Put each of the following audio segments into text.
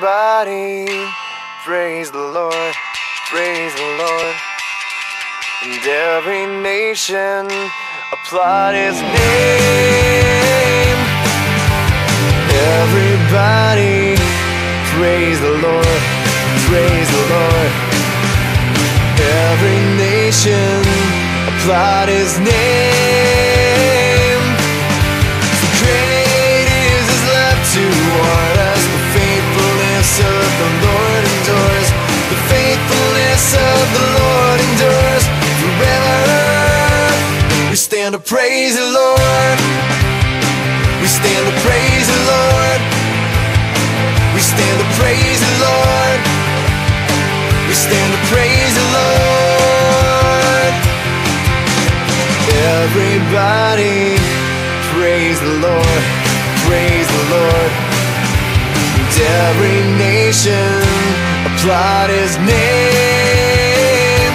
Everybody, praise the Lord, praise the Lord. And every nation applaud His name. Everybody, praise the Lord, praise the Lord. Every nation applaud His name. For great is His love toward us. The faithfulness of the Lord endures. The faithfulness of the Lord endures forever. We stand to praise the Lord. We stand to praise the Lord. We stand to praise the Lord. We stand to praise the Lord. Everybody, praise the Lord, praise the Lord. And every nation applaud His name.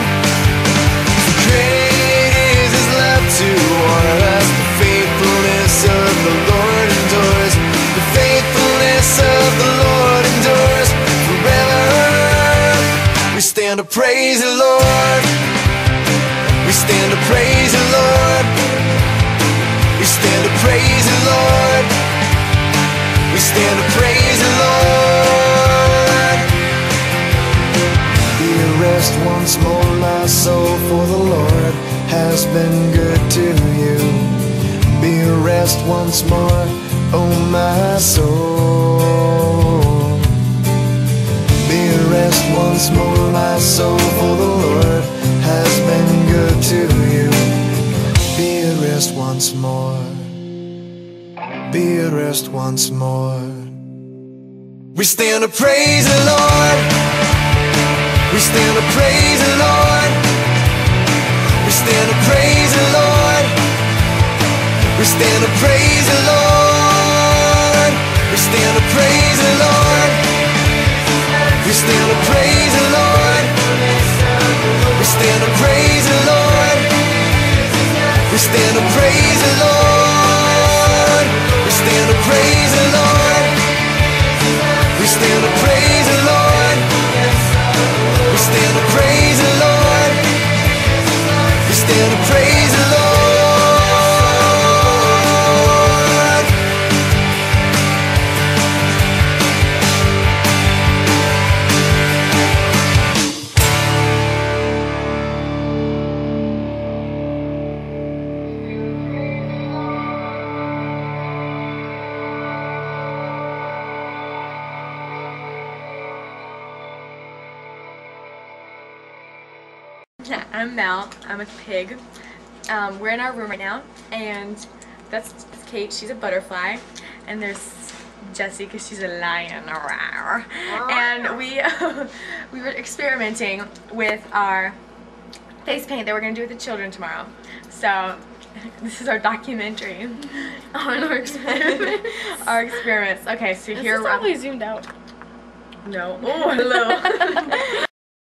Great is His love toward us. The faithfulness of the Lord endures. The faithfulness of the Lord endures forever. We stand to praise the Lord. We stand to praise the Lord. We stand to praise the Lord. We stand to praise the Lord. Be at rest once more, my soul, for the Lord has been good to you. Be at rest once more, oh my soul. Be at rest once more, my soul, for the Lord has been good to you. Be at rest once more. Be at rest once more. We stand to praise the Lord. We stand to praise the Lord. We stand to praise the Lord. We stand to praise the Lord. We stand to praise the Lord. We stand to praise the Lord. We stand to praise the Lord. We stand to praise the Lord. We stand to praise the Lord. We stand to praise the Lord. We stand to praise the Lord. We stand to praise the Lord. Yeah, I'm Mel. I'm a pig. We're in our room right now, and that's Kate. She's a butterfly, and there's Jessie because she's a lion. And we we were experimenting with our face paint that we're gonna do with the children tomorrow. So this is our documentary on our experiment. Our experiments. Okay, so here we're probably zoomed out. no. Oh, hello.